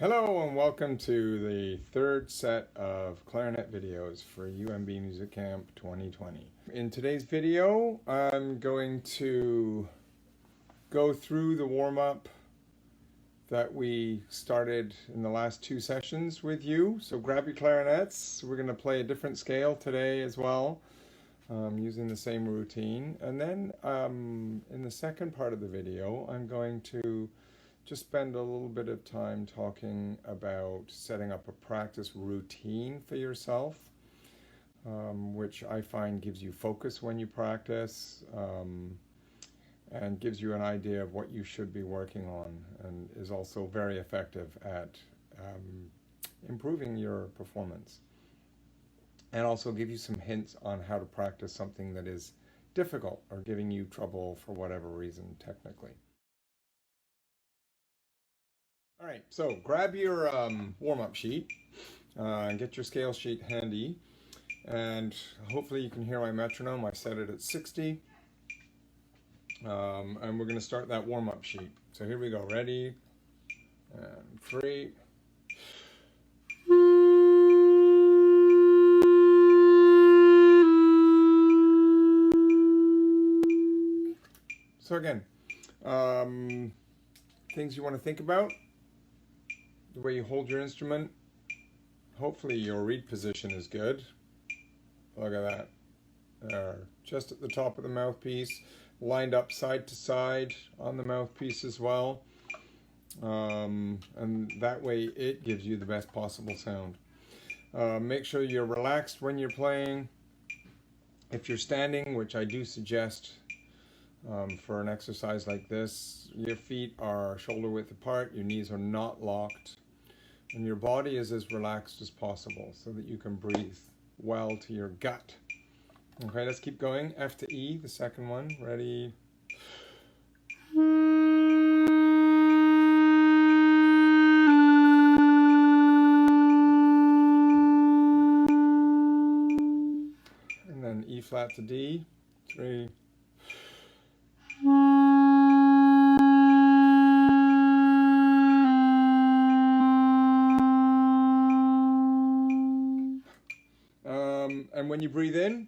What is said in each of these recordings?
Hello and welcome to the third set of clarinet videos for UMB Music Camp 2020. In today's video, I'm going to go through the warm-up that we started in the last two sessions with you. So grab your clarinets. We're going to play a different scale today as well, using the same routine. And then in the second part of the video, I'm going to just spend a little bit of time talking about setting up a practice routine for yourself, which I find gives you focus when you practice, and gives you an idea of what you should be working on, and is also very effective at improving your performance. And also give you some hints on how to practice something that is difficult or giving you trouble for whatever reason technically. All right, so grab your warm-up sheet and get your scale sheet handy, and hopefully you can hear my metronome. I set it at 60, and we're going to start that warm-up sheet. So here we go, ready, and 3. So again, things you want to think about: the way you hold your instrument. Hopefully your reed position is good. Look at that. Just at the top of the mouthpiece, lined up side to side on the mouthpiece as well. And that way it gives you the best possible sound. Make sure you're relaxed when you're playing. If you're standing, which I do suggest for an exercise like this, your feet are shoulder width apart, your knees are not locked, and your body is as relaxed as possible so that you can breathe well to your gut. Okay, let's keep going. F to E, the second one. Ready? And then E flat to D. 3. And when you breathe in,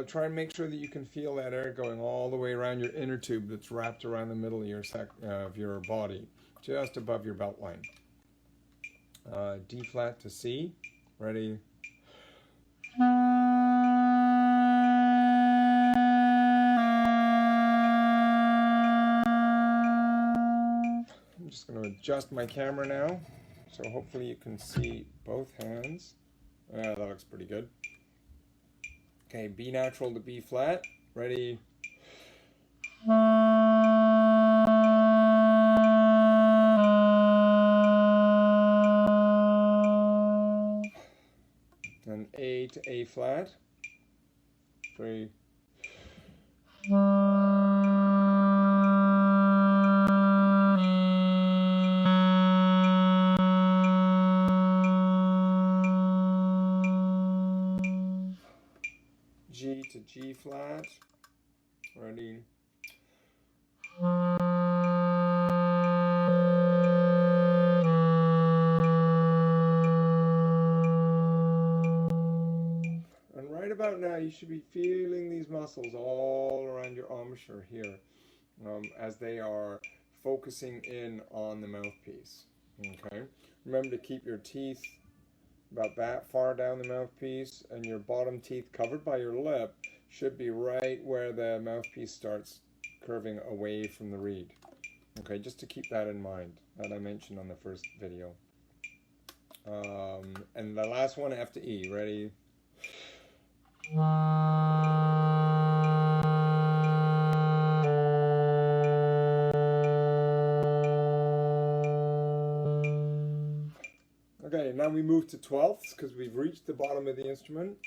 try and make sure that you can feel that air going all the way around your inner tube that's wrapped around the middle of your body, just above your belt line. D flat to C. Ready? I'm just going to adjust my camera now, so hopefully you can see both hands. That looks pretty good. Okay, B natural to B flat. Ready? And A to A flat. 3. G to G flat. Ready? And right about now, you should be feeling these muscles all around your embouchure here, as they are focusing in on the mouthpiece. Okay. Remember to keep your teeth about that far down the mouthpiece, and your bottom teeth covered by your lip should be right where the mouthpiece starts curving away from the reed. Okay, just to keep that in mind, that I mentioned on the first video. And the last one, F to E. Ready? Okay, now we move to 12ths because we've reached the bottom of the instrument.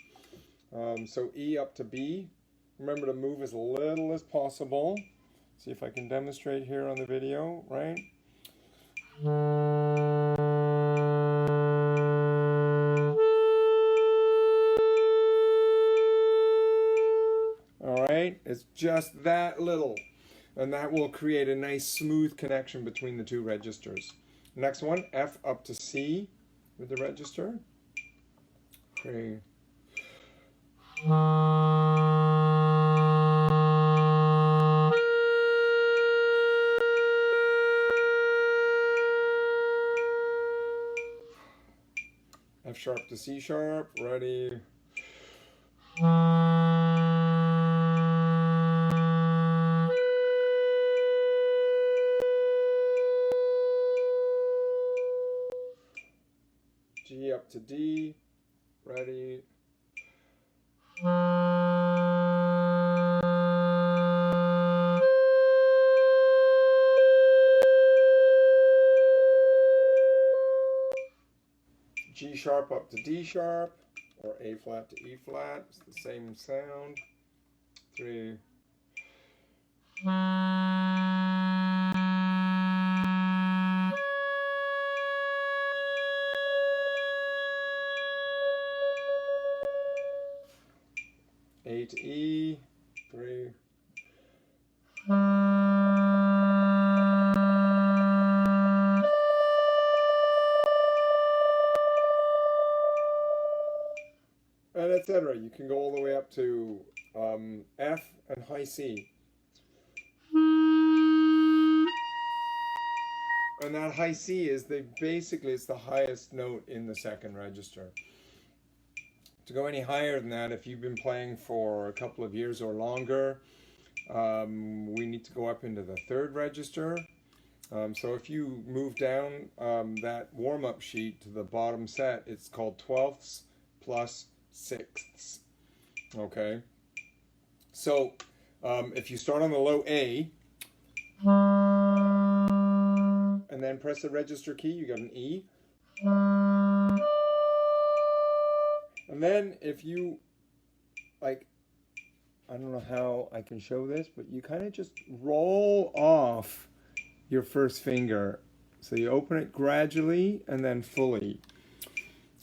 So E up to B. Remember to move as little as possible. See if I can demonstrate here on the video, right? All right, it's just that little. And that will create a nice smooth connection between the two registers. Next one, F up to C with the register. 3. F sharp to C sharp, ready. G up to D, ready. G sharp up to D sharp, or A flat to E flat, it's the same sound. 3. A to E, 3. And etc. You can go all the way up to F and high C. And that high C is basically it's the highest note in the second register. To go any higher than that, if you've been playing for a couple of years or longer, we need to go up into the third register. So if you move down that warm-up sheet to the bottom set, it's called 12ths plus 6ths. Okay? So if you start on the low A, and then press the register key, you got an E. And then if you, like, I don't know how I can show this, but you kind of just roll off your first finger. So you open it gradually and then fully.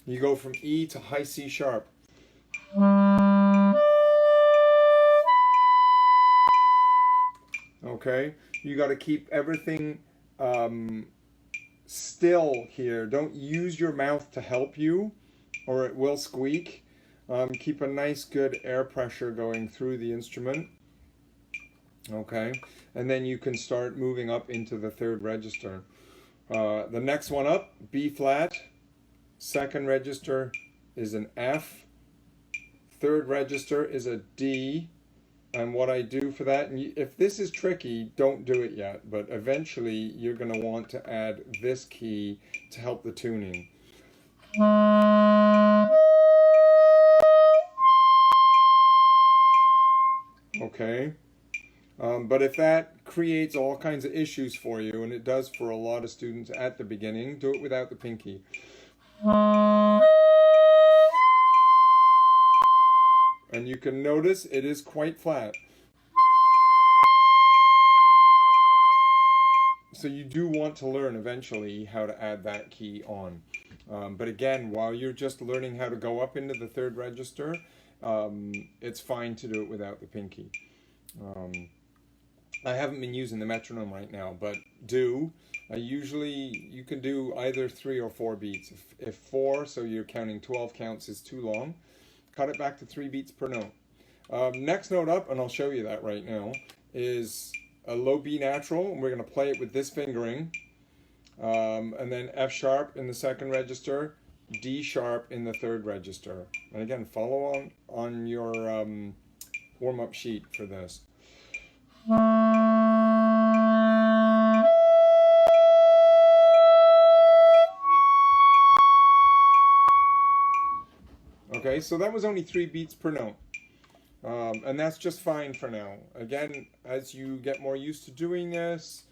You go from E to high C sharp. Okay? You got to keep everything still here. Don't use your mouth to help you, or it will squeak. Keep a nice good air pressure going through the instrument. Okay, and then you can start moving up into the third register. The next one up, B flat. Second register is an F. Third register is a D. And what I do for that, and if this is tricky, don't do it yet, but eventually you're going to want to add this key to help the tuning. Okay, but if that creates all kinds of issues for you, and it does for a lot of students at the beginning, do it without the pinky. And you can notice it is quite flat. So you do want to learn eventually how to add that key on. But again, while you're just learning how to go up into the third register, it's fine to do it without the pinky. I haven't been using the metronome right now, but usually you can do either 3 or 4 beats. If 4, so you're counting 12 counts, is too long, cut it back to 3 beats per note. Next note up, and I'll show you that right now, is a low B natural, and we're going to play it with this fingering, and then F sharp in the second register, D sharp in the third register. And again, follow on your warm-up sheet for this. Okay, so that was only 3 beats per note. And that's just fine for now. Again, as you get more used to doing this,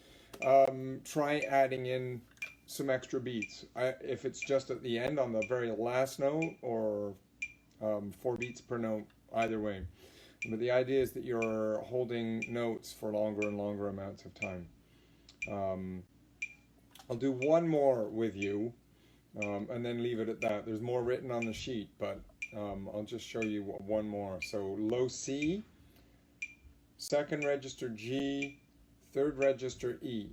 try adding in some extra beats. If it's just at the end on the very last note, or 4 beats per note, either way. But the idea is that you're holding notes for longer and longer amounts of time. I'll do one more with you, and then leave it at that. There's more written on the sheet, but I'll just show you one more. So low C, second register G, third register E.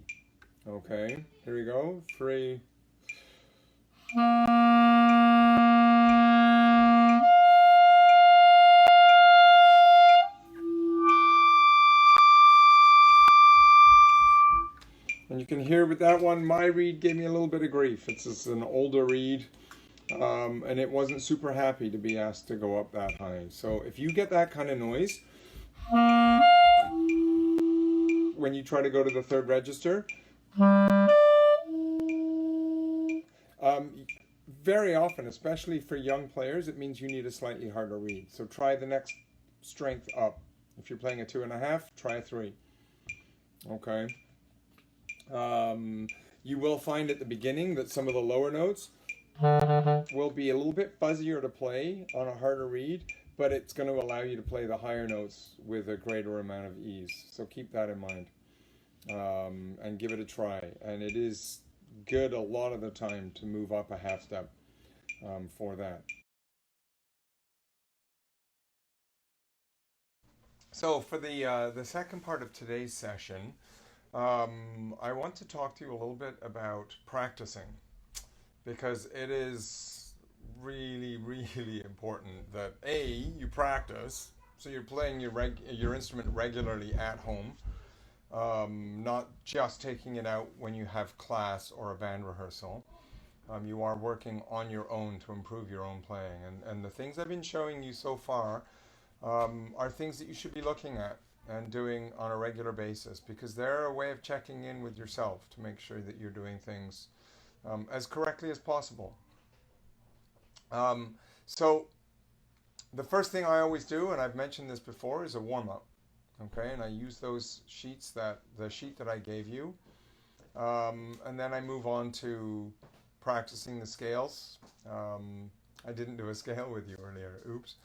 Okay, here we go. 3. And you can hear with that one, my reed gave me a little bit of grief. It's an older reed, and it wasn't super happy to be asked to go up that high. So if you get that kind of noise when you try to go to the third register, very often, especially for young players, it means you need a slightly harder reed. So try the next strength up. If you're playing a 2.5, try a 3. Okay. You will find at the beginning that some of the lower notes will be a little bit fuzzier to play on a harder reed, but it's going to allow you to play the higher notes with a greater amount of ease. So keep that in mind, and give it a try. And it is good a lot of the time to move up a half step for that. So for the second part of today's session, I want to talk to you a little bit about practicing, because it is really, really important that you practice, so you're playing your instrument regularly at home, not just taking it out when you have class or a band rehearsal. You are working on your own to improve your own playing, and the things I've been showing you so far are things that you should be looking at and doing on a regular basis, because they're a way of checking in with yourself to make sure that you're doing things as correctly as possible. So the first thing I always do, and I've mentioned this before, is a warm-up. Okay, and I use those sheets, the sheet that I gave you, and then I move on to practicing the scales. I didn't do a scale with you earlier, oops.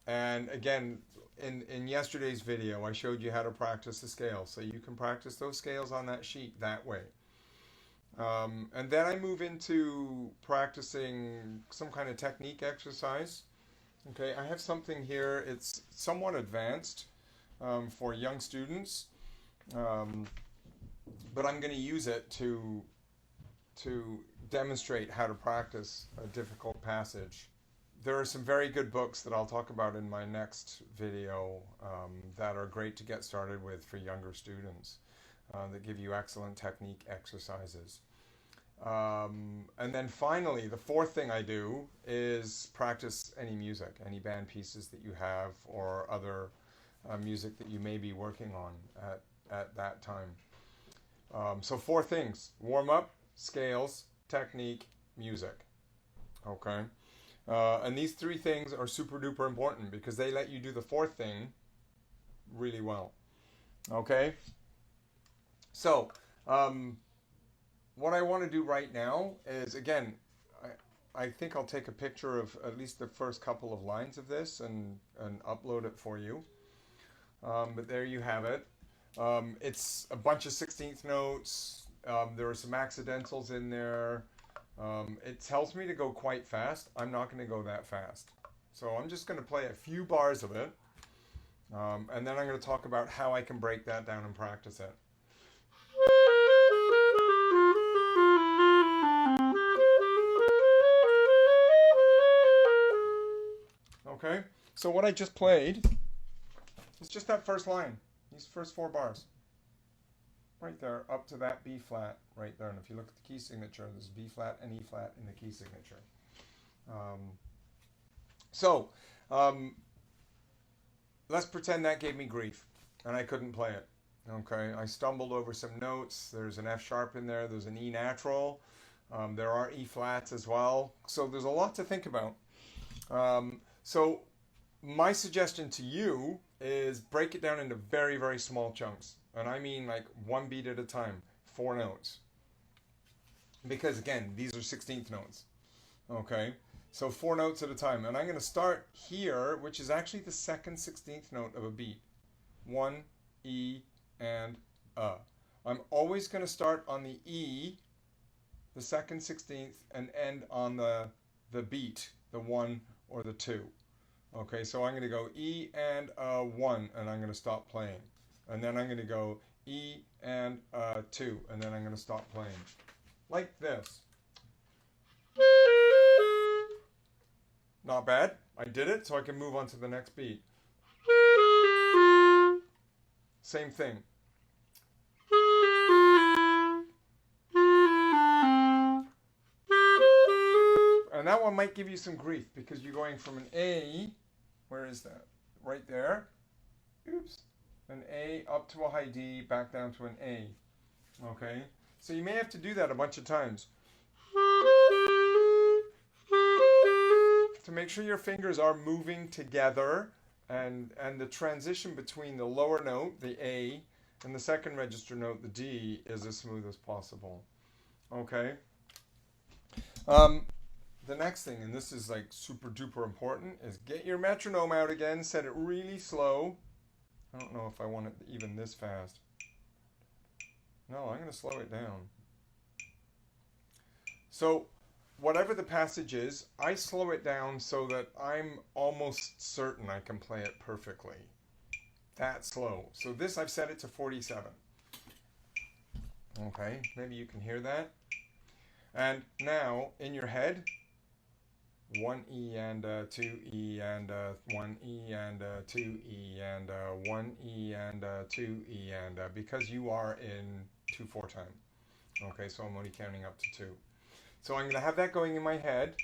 And again, in yesterday's video, I showed you how to practice the scales, so you can practice those scales on that sheet that way. And then I move into practicing some kind of technique exercise. Okay, I have something here. It's somewhat advanced for young students, but I'm going to use it to demonstrate how to practice a difficult passage. There are some very good books that I'll talk about in my next video that are great to get started with for younger students, that give you excellent technique exercises. And then finally, the fourth thing I do is practice any music, any band pieces that you have, or other music that you may be working on at that time. So 4 things: warm up, scales, technique, music. Okay? And these 3 things are super duper important because they let you do the 4th thing really well. Okay? So, what I want to do right now is, again, I think I'll take a picture of at least the first couple of lines of this and upload it for you. But there you have it. It's a bunch of 16th notes. There are some accidentals in there. It tells me to go quite fast. I'm not going to go that fast. So I'm just going to play a few bars of it. And then I'm going to talk about how I can break that down and practice it. Okay, so what I just played is just that first line, these first 4 bars. Right there, up to that B flat, right there. And if you look at the key signature, there's B flat and E flat in the key signature. Let's pretend that gave me grief and I couldn't play it. Okay, I stumbled over some notes. There's an F sharp in there, there's an E natural. There are E flats as well. So there's a lot to think about. So my suggestion to you is break it down into very, very small chunks. And I mean like 1 beat at a time, 4 notes. Because again, these are 16th notes. Okay, so 4 notes at a time. And I'm going to start here, which is actually the second 16th note of a beat. 1, E, and A. I'm always going to start on the E, the second 16th, and end on the beat, the 1 or the 2. Okay, so I'm going to go E and 1, and I'm going to stop playing. And then I'm going to go E and a 2, and then I'm going to stop playing. Like this. Not bad. I did it, so I can move on to the next beat. Same thing. And that one might give you some grief because you're going from an A, where is that? Right there. Oops. An A up to a high D, back down to an A. Okay? So you may have to do that a bunch of times. To make sure your fingers are moving together and the transition between the lower note, the A, and the second register note, the D, is as smooth as possible. Okay? The next thing, and this is like super duper important, is get your metronome out again, set it really slow. I don't know if I want it even this fast. No, I'm going to slow it down. So, whatever the passage is, I slow it down so that I'm almost certain I can play it perfectly. That slow. So this, I've set it to 47. Okay, maybe you can hear that. And now, in your head, 1 E and 2 E and 1 E and 2 E and 1 E and 2 E and because you are in 2/4 time. Okay, so I'm only counting up to 2. So I'm going to have that going in my head,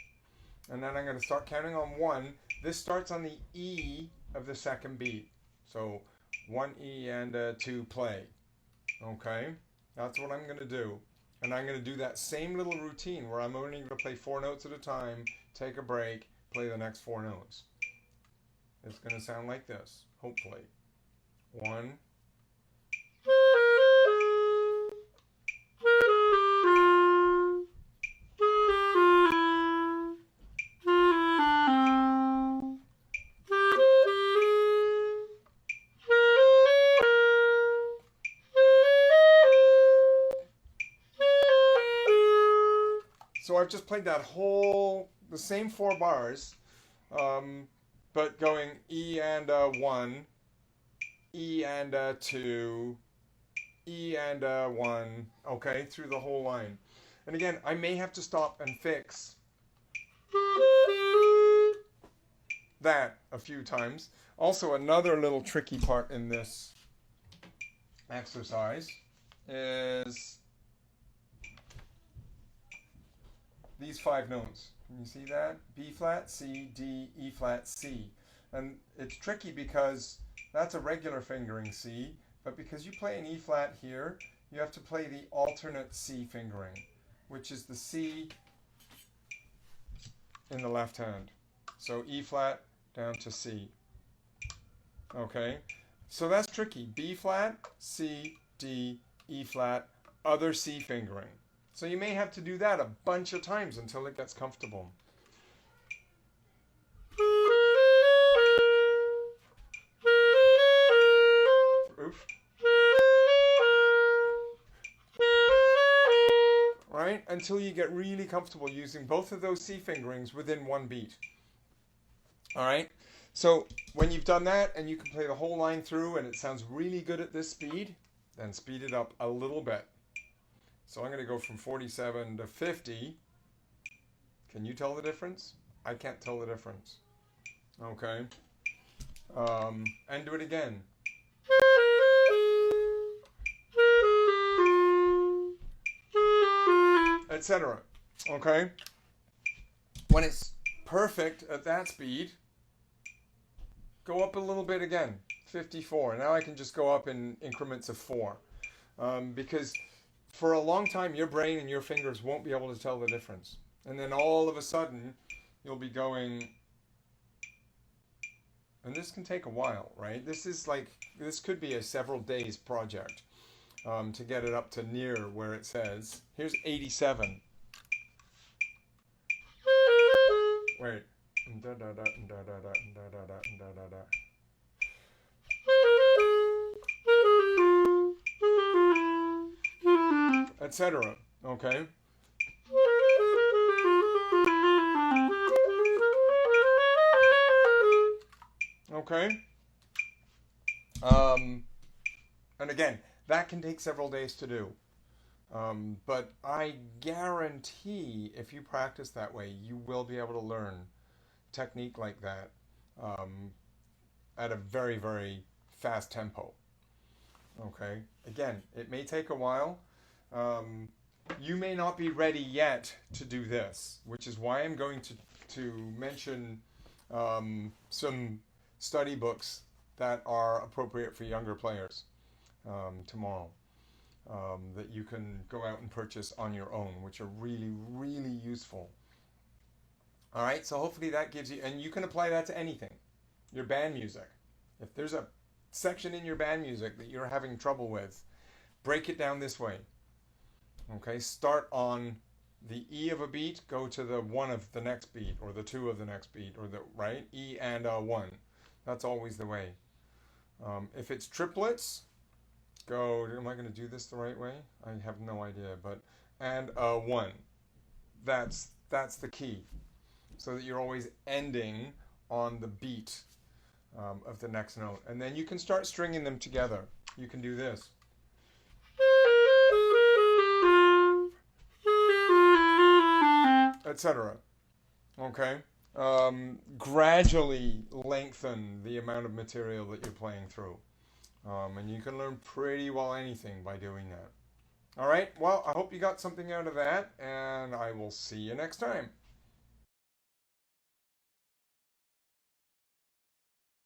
and then I'm going to start counting on 1. This starts on the E of the second beat. So 1 E and 2 play. Okay, that's what I'm going to do. And I'm going to do that same little routine where I'm only going to play 4 notes at a time, take a break, play the next 4 notes. It's going to sound like this, hopefully. 1. So I've just played that whole, the same 4 bars, but going E and 1, E and 2, E and 1, okay, through the whole line. And again, I may have to stop and fix that a few times. Also, another little tricky part in this exercise is these 5 notes. Can you see that? B flat, C, D, E flat, C. And it's tricky because that's a regular fingering C, but because you play an E flat here, you have to play the alternate C fingering, which is the C in the left hand. So E flat down to C. Okay? So that's tricky. B flat, C, D, E flat, other C fingering. So you may have to do that a bunch of times until it gets comfortable. Oof. Right? Until you get really comfortable using both of those C fingerings within 1 beat. Alright? So when you've done that and you can play the whole line through and it sounds really good at this speed, then speed it up a little bit. So I'm going to go from 47 to 50. Can you tell the difference? I can't tell the difference. Okay. And do it again. Etc. Okay. When it's perfect at that speed, go up a little bit again. 54. Now I can just go up in increments of 4. Because for a long time, your brain and your fingers won't be able to tell the difference. And then all of a sudden, you'll be going, and this can take a while, right? This could be a several days project to get it up to near where it says. Here's 87. Wait. Etc. Okay. Okay. And again, That can take several days to do. But I guarantee if you practice that way, you will be able to learn technique like that at a very, very fast tempo. Okay? Again, it may take a while. You may not be ready yet to do this, which is why I'm going to mention some study books that are appropriate for younger players tomorrow. That you can go out and purchase on your own, which are really, really useful. All right, so hopefully that gives you, and you can apply that to anything. Your band music. If there's a section in your band music that you're having trouble with, break it down this way. Okay, start on the E of a beat, go to the 1 of the next beat, or the 2 of the next beat, or the, right? E and a 1. That's always the way. If it's triplets, go, am I going to do this the right way? I have no idea, but, and a 1. That's the key. So that you're always ending on the beat of the next note. And then you can start stringing them together. You can do this. Etc. Okay? Gradually lengthen the amount of material that you're playing through. And you can learn pretty well anything by doing that. All right, well, I hope you got something out of that, and I will see you next time.